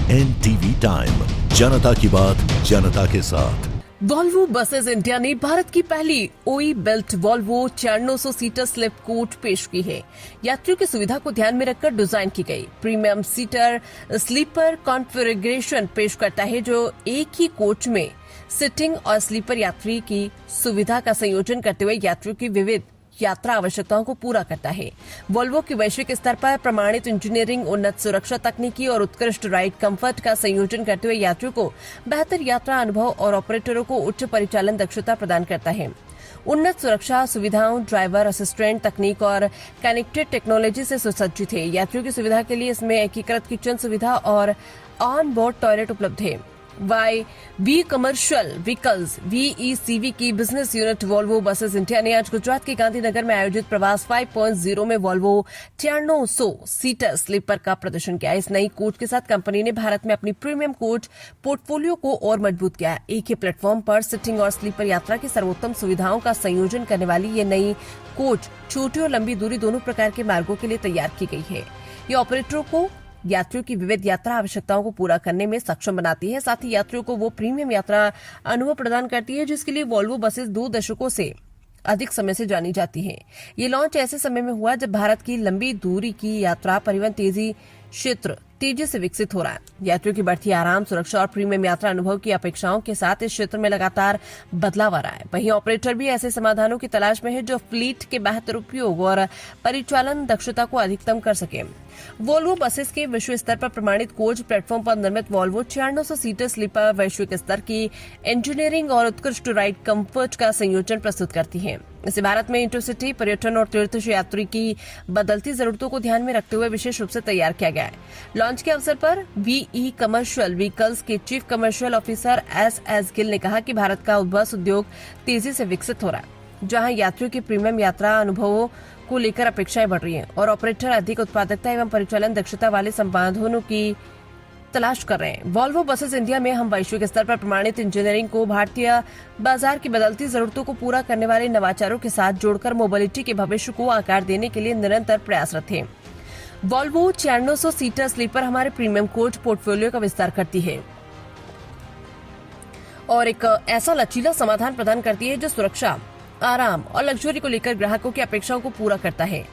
NTV time, जनता की बात जनता के साथ। वॉल्वो बसेस इंडिया ने भारत की पहली ओई built Volvo 9400 seater slip coach पेश की है। यात्रियों की सुविधा को ध्यान में रखकर डिजाइन की गई प्रीमियम सीटर स्लीपर कॉन्फ़िगरेशन पेश करता है, जो एक ही कोच में सिटिंग और स्लीपर यात्री की सुविधा का संयोजन करते हुए यात्रियों की विविध यात्रा आवश्यकताओं को पूरा करता है। वॉल्वो की वैश्विक स्तर पर प्रमाणित इंजीनियरिंग, उन्नत सुरक्षा तकनीकी और उत्कृष्ट राइड कंफर्ट का संयोजन करते हुए यात्रियों को बेहतर यात्रा अनुभव और ऑपरेटरों को उच्च परिचालन दक्षता प्रदान करता है। उन्नत सुरक्षा सुविधाओं, ड्राइवर असिस्टेंट तकनीक और कनेक्टेड टेक्नोलॉजी से सुसज्जित है। यात्रियों की सुविधा के लिए इसमें एकीकृत किचन सुविधा और ऑन बोर्ड टॉयलेट उपलब्ध है। वी कमर्शियल व्हीकल्स VECV की business unit Volvo buses India ने आज गुजरात के गांधीनगर में आयोजित प्रवास 5.0 में वॉल्वो 9400 सीटर स्लीपर का प्रदर्शन किया। इस नई कोच के साथ कंपनी ने भारत में अपनी प्रीमियम कोच पोर्टफोलियो को और मजबूत किया। एक ही प्लेटफॉर्म पर सिटिंग और स्लीपर यात्रा की सर्वोत्तम सुविधाओं का संयोजन करने वाली ये नई कोच छोटी और लंबी दूरी दोनों प्रकार के मार्गों के लिए तैयार की गई है। ये ऑपरेटरों को यात्रियों की विविध यात्रा आवश्यकताओं को पूरा करने में सक्षम बनाती है। साथ ही यात्रियों को वो प्रीमियम यात्रा अनुभव प्रदान करती है जिसके लिए वॉल्वो बसेस 2 दशकों से अधिक समय से जानी जाती है। ये लॉन्च ऐसे समय में हुआ जब भारत की लंबी दूरी की यात्रा परिवहन क्षेत्र तेजी से विकसित हो रहा है। यात्रियों की बढ़ती आराम, सुरक्षा और प्रीमियम यात्रा अनुभव की अपेक्षाओं के साथ इस क्षेत्र में लगातार बदलाव आ रहा है। वहीं ऑपरेटर भी ऐसे समाधानों की तलाश में है जो फ्लीट के बेहतर उपयोग और परिचालन दक्षता को अधिकतम कर सके। वॉल्वो बसेस के विश्व स्तर पर प्रमाणित कोच प्लेटफॉर्म पर निर्मित वॉल्वो 9400 सीटर स्लीपर वैश्विक स्तर की इंजीनियरिंग और उत्कृष्ट राइड कंफर्ट का संयोजन प्रस्तुत करती है। इसे भारत में इंटरसिटी पर्यटन और तीर्थ यात्री की बदलती जरूरतों को ध्यान में रखते हुए विशेष रूप से तैयार किया गया है। लॉन्च के अवसर पर VE कमर्शियल व्हीकल्स के chief commercial officer S Gill ने कहा कि भारत का बस उद्योग तेजी से विकसित हो रहा है, जहां यात्रियों की प्रीमियम यात्रा अनुभवों को लेकर अपेक्षाएं बढ़ रही हैं और ऑपरेटर अधिक उत्पादकता एवं परिचालन दक्षता वाले संसाधनों की तलाश कर रहे हैं। वॉल्वो बसेस इंडिया में हम वैश्विक स्तर पर प्रमाणित इंजीनियरिंग को भारतीय बाजार की बदलती जरूरतों को पूरा करने वाले नवाचारों के साथ जोड़कर मोबिलिटी के भविष्य को आकार देने के लिए निरंतर प्रयासरत हैं। वॉल्वो 9400 सीटर स्लीपर हमारे प्रीमियम कोच पोर्टफोलियो का विस्तार करती है और एक ऐसा लचीला समाधान प्रदान करती है जो सुरक्षा, आराम और लग्जरी को लेकर ग्राहकों की अपेक्षाओं को पूरा करता है।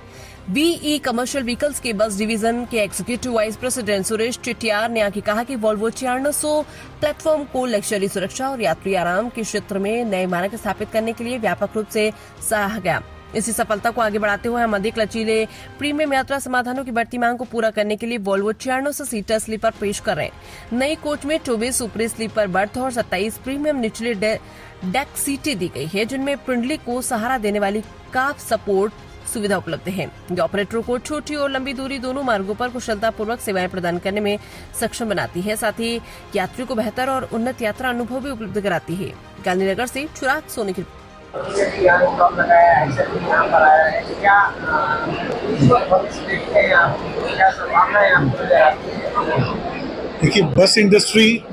VE कमर्शियल व्हीकल्स के बस डिवीजन के एग्जीक्यूटिव वाइस प्रेसिडेंट सुरेश चिटियार ने आगे कहा कि वॉल्वो 9400 प्लेटफॉर्म को लग्जरी सुरक्षा और यात्री आराम के क्षेत्र में नए मानक स्थापित करने के लिए व्यापक रूप से सराहा गया। इसी सफलता को आगे बढ़ाते हुए हम अधिक लचीले प्रीमियम यात्रा समाधानों की बढ़ती मांग को पूरा करने के लिए वॉल्वो 9400 सीटर स्लीपर पेश कर रहे हैं। नई कोच में 24 ऊपरी स्लीपर बर्थ और 27 प्रीमियम निचले डेक सीटें दी गई है, जिनमें पिंडली को सहारा देने वाली काफ सपोर्ट सुविधा उपलब्ध है, जो ऑपरेटरों को छोटी और लंबी दूरी दोनों मार्गों पर कुशलतापूर्वक सेवाएं प्रदान करने में सक्षम बनाती है। साथ ही यात्रियों को बेहतर और उन्नत यात्रा अनुभव भी उपलब्ध कराती है। गांधीनगर से चिराग सोनी की देखिए, बस इंडस्ट्री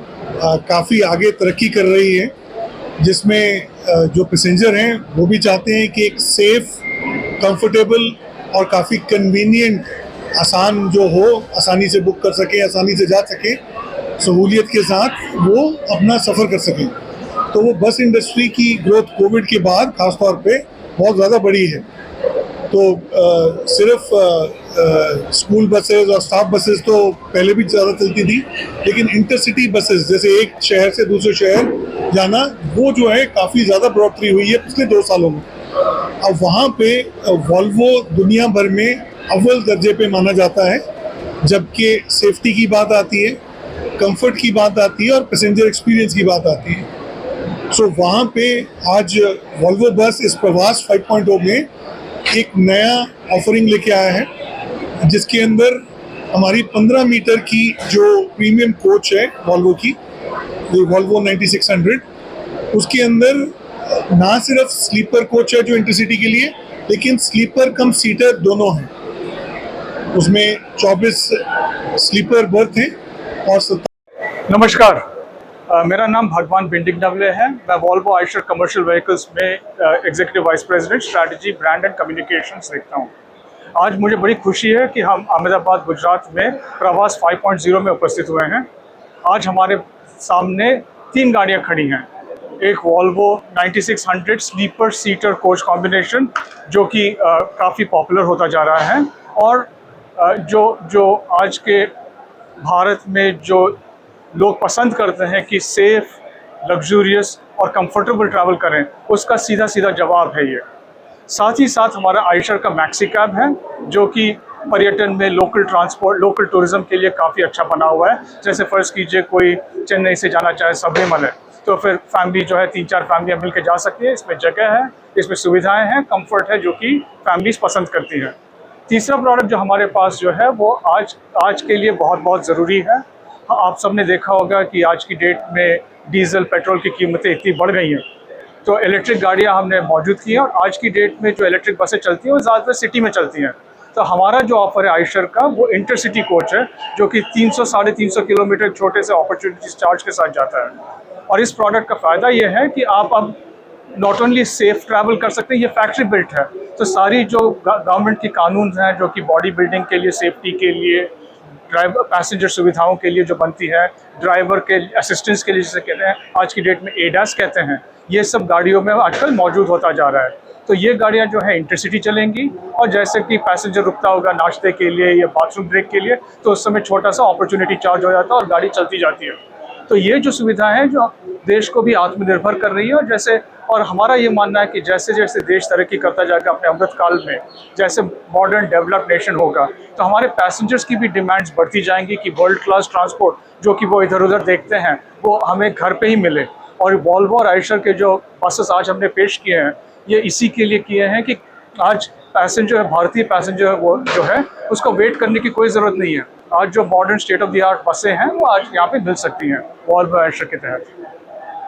काफ़ी आगे तरक्की कर रही है, जिसमें जो पैसेंजर हैं वो भी चाहते हैं कि एक सेफ, कंफर्टेबल और काफ़ी कन्वीनियंट, आसान जो हो, आसानी से बुक कर सकें, आसानी से जा सकें, सहूलियत के साथ वो अपना सफ़र कर सकें। तो वो बस इंडस्ट्री की ग्रोथ कोविड के बाद खास तौर पे बहुत ज़्यादा बढ़ी है। तो सिर्फ स्कूल बसेस और स्टाफ बसेस तो पहले भी ज़्यादा चलती थी, लेकिन इंटरसिटी बसेस जैसे एक शहर से दूसरे शहर जाना, वो जो है काफ़ी ज़्यादा बढ़ोतरी हुई है पिछले 2 सालों में। अब वहाँ पे वॉल्वो दुनिया भर में अव्वल दर्जे पे माना जाता है, जबकि सेफ्टी की बात आती है, कंफर्ट की बात आती है और पैसेंजर एक्सपीरियंस की बात आती है। सो वहाँ पे आज वॉल्वो बस इस प्रवास 5.0 में एक नया ऑफरिंग लेके आया है, जिसके अंदर हमारी 15 मीटर की जो प्रीमियम कोच है वॉल्वो की, वॉल्वो 9600, उसके अंदर ना सिर्फ स्लीपर कोच है जो इंटरसिटी के लिए, लेकिन स्लीपर कम सीटर दोनों हैं। उसमें 24 स्लीपर बर्थ हैं और नमस्कार, मेरा नाम भगवान भिंडिगनवले है। मैं वॉल्वो आइशर कमर्शियल व्हीकल्स में executive vice president strategy, brand and communications देखता हूँ। आज मुझे बड़ी खुशी है कि हम अहमदाबाद, गुजरात में प्रवास 5.0 में उपस्थित हुए हैं। आज हमारे सामने 3 गाड़ियाँ खड़ी हैं। एक Volvo 9600 sleeper seater coach combination जो कि काफ़ी पॉपुलर होता जा रहा है, और जो आज के भारत में जो लोग पसंद करते हैं कि सेफ, लग्जूरियस और कंफर्टेबल ट्रैवल करें, उसका सीधा सीधा जवाब है ये। साथ ही साथ हमारा आयशर का मैक्सी कैब है जो कि पर्यटन में लोकल ट्रांसपोर्ट, लोकल टूरिज्म के लिए काफ़ी अच्छा बना हुआ है। जैसे फ़र्ज़ कीजिए कोई चेन्नई से जाना चाहे सबरीमल है, तो फिर फैमिली जो है 3-4 फैमिलियाँ मिल के जा सकती है। इसमें जगह है, इसमें सुविधाएं हैं, कंफर्ट है जो कि फैमिलीज पसंद करती हैं। तीसरा प्रोडक्ट जो हमारे पास जो है वो आज के लिए बहुत ज़रूरी है। आप सब ने देखा होगा कि आज की डेट में डीजल पेट्रोल की कीमतें इतनी बढ़ गई हैं, तो इलेक्ट्रिक गाड़ियाँ हमने मौजूद की हैं, और आज की डेट में जो इलेक्ट्रिक बसें चलती हैं वो ज़्यादातर सिटी में चलती हैं। तो हमारा जो ऑफ़र है आयशर का वो इंटरसिटी कोच है जो कि 300-350 किलोमीटर छोटे से अपॉर्चुनिटी चार्ज के साथ जाता है। और इस प्रोडक्ट का फ़ायदा ये है कि आप अब नॉट ओनली सेफ ट्रैवल कर सकते हैं, ये फैक्ट्री बिल्ट है, तो सारी जो गवर्नमेंट की कानून हैं जो कि बॉडी बिल्डिंग के लिए, सेफ्टी के लिए, ड्राइवर पैसेंजर सुविधाओं के लिए जो बनती है, ड्राइवर के असिस्टेंस के लिए जिसे कहते हैं आज की डेट में एडास कहते हैं, ये सब गाड़ियों में आजकल मौजूद होता जा रहा है। तो ये गाड़ियाँ जो है इंटरसिटी चलेंगी, और जैसे कि पैसेंजर रुकता होगा नाश्ते के लिए या बाथरूम ब्रेक के लिए, तो उस समय छोटा सा अपॉर्चुनिटी चार्ज हो जाता है और गाड़ी चलती जाती है। तो ये जो सुविधा है जो देश को भी आत्मनिर्भर कर रही है, और हमारा ये मानना है कि जैसे जैसे देश तरक्की करता जाएगा अपने अमृत काल में, जैसे मॉडर्न डेवलप्ड नेशन होगा, तो हमारे पैसेंजर्स की भी डिमांड्स बढ़ती जाएंगी कि वर्ल्ड क्लास ट्रांसपोर्ट जो कि वो इधर उधर देखते हैं वो हमें घर पे ही मिले। और वॉल्वो और आयशर के जो बसेस आज हमने पेश किए हैं, ये इसी के लिए किए हैं कि आज पैसेंजर, भारतीय पैसेंजर वो जो है उसको वेट करने की कोई ज़रूरत नहीं है। आज जो modern state of the art बसें हैं वो आज यहाँ पे मिल सकती हैं वॉल्वो आयशर के तहत।